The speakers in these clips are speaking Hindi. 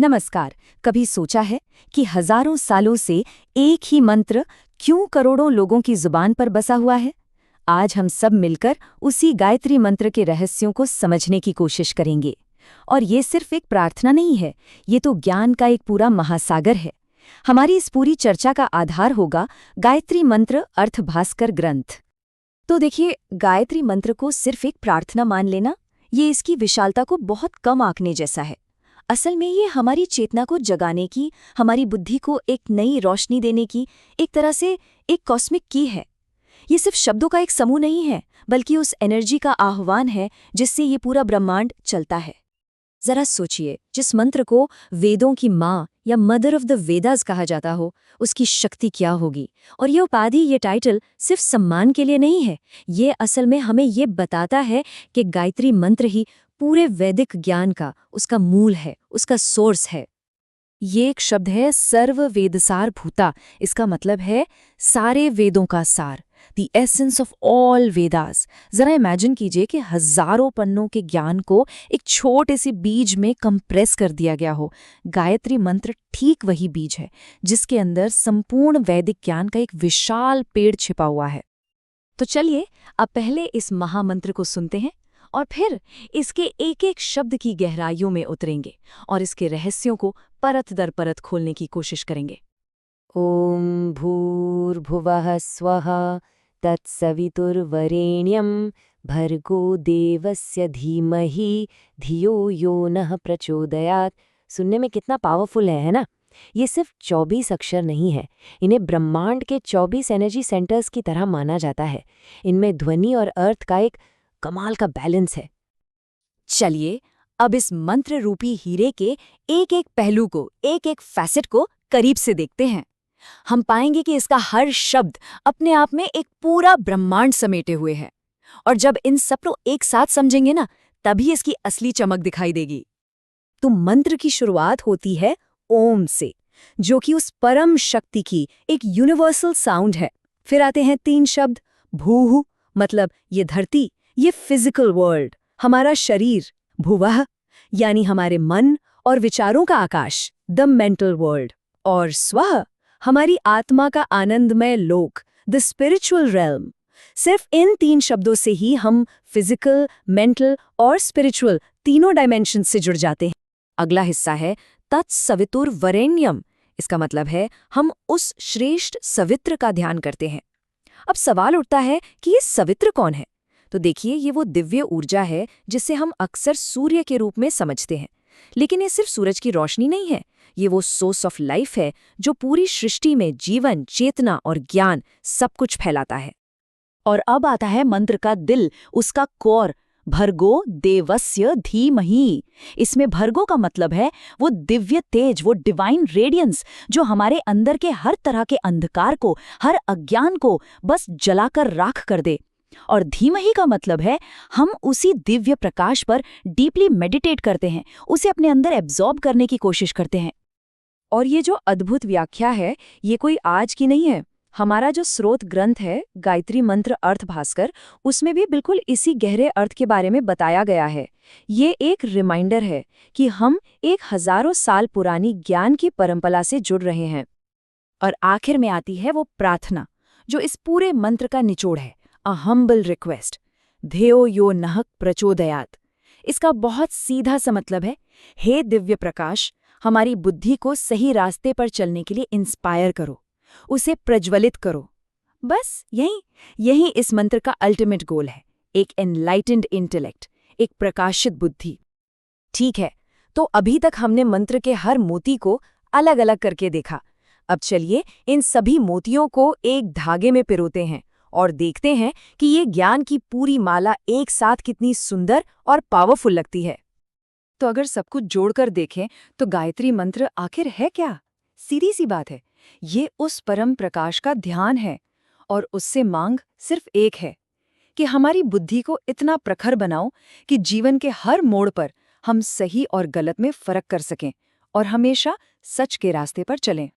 नमस्कार। कभी सोचा है कि हजारों सालों से एक ही मंत्र क्यों करोड़ों लोगों की जुबान पर बसा हुआ है? आज हम सब मिलकर उसी गायत्री मंत्र के रहस्यों को समझने की कोशिश करेंगे। और ये सिर्फ एक प्रार्थना नहीं है, ये तो ज्ञान का एक पूरा महासागर है। हमारी इस पूरी चर्चा का आधार होगा गायत्री मंत्र अर्थभास्कर ग्रंथ। तो देखिए, गायत्री मंत्र को सिर्फ एक प्रार्थना मान लेना, ये इसकी विशालता को बहुत कम आंकने जैसा है। असल में ये हमारी चेतना को जगाने की, हमारी बुद्धि को एक नई रोशनी देने की, एक तरह से एक कॉस्मिक की है। ये सिर्फ शब्दों का एक समूह नहीं है, बल्कि उस एनर्जी का आह्वान है जिससे ये पूरा ब्रह्मांड चलता है। जरा सोचिए, जिस मंत्र को वेदों की माँ या मदर ऑफ द वेदास कहा जाता हो, उसकी शक्ति क्या होगी। और ये उपाधि, ये टाइटल सिर्फ सम्मान के लिए नहीं है, ये असल में हमें ये बताता है कि गायत्री मंत्र ही पूरे वैदिक ज्ञान का, उसका मूल है, उसका सोर्स है। ये एक शब्द है सर्व वेदसार भूता। इसका मतलब है सारे वेदों का सार, the essence of all Vedas. जरा इमेजिन कीजिए कि हजारों पन्नों के ज्ञान को एक छोटे से बीज में कंप्रेस कर दिया गया हो। गायत्री मंत्र ठीक वही बीज है जिसके अंदर संपूर्ण वैदिक ज्ञान का एक विशाल पेड़ छिपा हुआ है। तो चलिए अब पहले इस महामंत्र को सुनते हैं और फिर इसके एक एक शब्द की गहराइयों में उतरेंगे और इसके रहस्यों को परत दर परत खोलने की कोशिश करेंगे। ॐ भूर्भुवः स्वः तत्सवितुर्वरेण्यं भर्गो देवस्य धीमहि धियो यो नः प्रचोदयात्। सुनने में कितना पावरफुल है ना? ये सिर्फ 24 अक्षर नहीं है, इन्हें ब्रह्मांड के 24 एनर्जी सेंटर्स की तरह माना जाता है। इनमें ध्वनि और अर्थ का एक कमाल का बैलेंस है। चलिए अब इस मंत्र रूपी हीरे के एक एक पहलू को, एक एक फैसेट को करीब से देखते हैं। हम पाएंगे कि इसका हर शब्द अपने आप में एक पूरा ब्रह्मांड समेटे हुए है। और जब इन सबको एक साथ समझेंगे ना, तभी इसकी असली चमक दिखाई देगी। तो मंत्र की शुरुआत होती है ओम से, जो कि उस परम शक्ति की एक यूनिवर्सल साउंड है। फिर आते हैं 3 शब्द, भूः मतलब ये धरती, ये फिजिकल वर्ल्ड, हमारा शरीर, भुवः यानी हमारे मन और विचारों का आकाश, द मेंटल वर्ल्ड, और स्वः हमारी आत्मा का आनंदमय लोक, द स्पिरिचुअल रेल्म। सिर्फ इन 3 शब्दों से ही हम फिजिकल, मेंटल और स्पिरिचुअल तीनों डायमेंशन से जुड़ जाते हैं। अगला हिस्सा है तत्सवितुर्वरेण्यम। इसका मतलब है हम उस श्रेष्ठ सवित्र का ध्यान करते हैं। अब सवाल उठता है कि ये सवित्र कौन है? तो देखिए, ये वो दिव्य ऊर्जा है जिसे हम अक्सर सूर्य के रूप में समझते हैं। लेकिन ये सिर्फ सूरज की रोशनी नहीं है, ये वो सोर्स ऑफ लाइफ है जो पूरी सृष्टि में जीवन, चेतना और ज्ञान सब कुछ फैलाता है। और अब आता है मंत्र का दिल, उसका कोर, भर्गो देवस्य धीमहि। इसमें भर्गो का मतलब है वो दिव्य तेज, वो डिवाइन रेडियंस जो हमारे अंदर के हर तरह के अंधकार को, हर अज्ञान को बस जलाकर राख कर दे। और धीमहि का मतलब है हम उसी दिव्य प्रकाश पर डीपली मेडिटेट करते हैं, उसे अपने अंदर एब्जॉर्ब करने की कोशिश करते हैं। और ये जो अद्भुत व्याख्या है, ये कोई आज की नहीं है। हमारा जो स्रोत ग्रंथ है गायत्री मंत्र अर्थभास्कर, उसमें भी बिल्कुल इसी गहरे अर्थ के बारे में बताया गया है। ये एक रिमाइंडर है कि हम एक हजारों साल पुरानी ज्ञान की परंपरा से जुड़ रहे हैं। और आखिर में आती है वो प्रार्थना, जो इस पूरे मंत्र का निचोड़ है, अ हम्बल रिक्वेस्ट, धियो यो नः प्रचोदयात्। इसका बहुत सीधा सा मतलब है, हे दिव्य प्रकाश, हमारी बुद्धि को सही रास्ते पर चलने के लिए इंस्पायर करो, उसे प्रज्वलित करो। बस यही इस मंत्र का अल्टीमेट गोल है, एक एनलाइटेंड इंटेलेक्ट, एक प्रकाशित बुद्धि। ठीक है, तो अभी तक हमने मंत्र के हर मोती को अलग अलग करके देखा। अब चलिए इन सभी मोतियों को एक धागे में पिरोते हैं और देखते हैं कि ये ज्ञान की पूरी माला एक साथ कितनी सुंदर और पावरफुल लगती है। तो अगर सब कुछ जोड़कर देखें तो गायत्री मंत्र आखिर है क्या? सीधी सी बात है, ये उस परम प्रकाश का ध्यान है। और उससे मांग सिर्फ एक है कि हमारी बुद्धि को इतना प्रखर बनाओ कि जीवन के हर मोड़ पर हम सही और गलत में फर्क कर सकें और हमेशा सच के रास्ते पर चलें।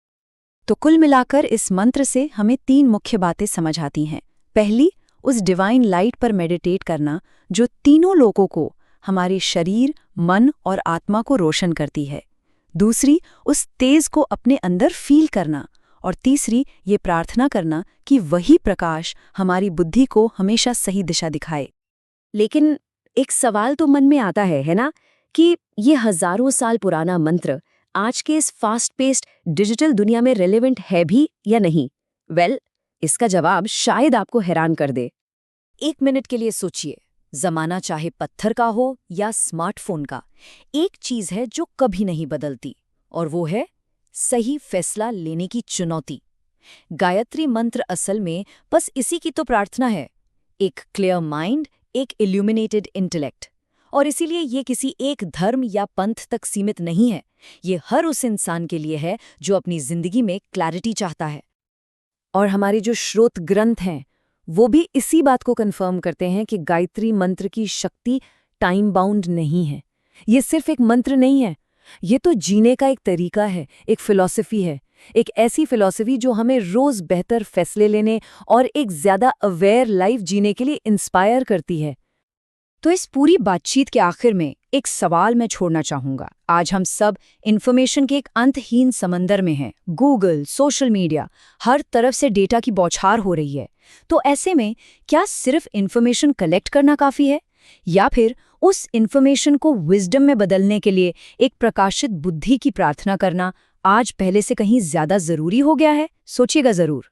तो कुल मिलाकर इस मंत्र से हमें 3 मुख्य बातें समझ आती हैं। पहली, उस डिवाइन लाइट पर मेडिटेट करना जो तीनों लोकों को, हमारे शरीर, मन और आत्मा को रोशन करती है। दूसरी उस तेज को अपने अंदर फील करना, और तीसरी ये प्रार्थना करना कि वही प्रकाश हमारी बुद्धि को हमेशा सही दिशा दिखाए। लेकिन एक सवाल तो मन में आता है ना, कि ये हजारों साल पुराना मंत्र आज के इस फास्ट पेस्ड डिजिटल दुनिया में रेलेवेंट है भी या नहीं? इसका जवाब शायद आपको हैरान कर दे। 1 मिनट के लिए सोचिए, जमाना चाहे पत्थर का हो या स्मार्टफोन का, एक चीज है जो कभी नहीं बदलती, और वो है सही फैसला लेने की चुनौती। गायत्री मंत्र असल में बस इसी की तो प्रार्थना है, एक क्लियर माइंड, एक इल्यूमिनेटेड इंटेलेक्ट। और इसीलिए ये किसी एक धर्म या पंथ तक सीमित नहीं है, ये हर उस इंसान के लिए है जो अपनी जिंदगी में क्लैरिटी चाहता है। और हमारे जो श्रोत ग्रंथ हैं वो भी इसी बात को कंफर्म करते हैं कि गायत्री मंत्र की शक्ति टाइम बाउंड नहीं है। ये सिर्फ एक मंत्र नहीं है, ये तो जीने का एक तरीका है, एक फिलॉसफी है, एक ऐसी फिलॉसफी जो हमें रोज बेहतर फैसले लेने और एक ज्यादा अवेयर लाइफ जीने के लिए इंस्पायर करती है। तो इस पूरी बातचीत के आखिर में एक सवाल मैं छोड़ना चाहूंगा। आज हम सब इन्फॉर्मेशन के एक अंतहीन समंदर में हैं। गूगल, सोशल मीडिया, हर तरफ से डेटा की बौछार हो रही है। तो ऐसे में क्या सिर्फ इन्फॉर्मेशन कलेक्ट करना काफी है, या फिर उस इन्फॉर्मेशन को विजडम में बदलने के लिए एक प्रकाशित बुद्धि की प्रार्थना करना आज पहले से कहीं ज्यादा जरूरी हो गया है? सोचिएगा जरूर।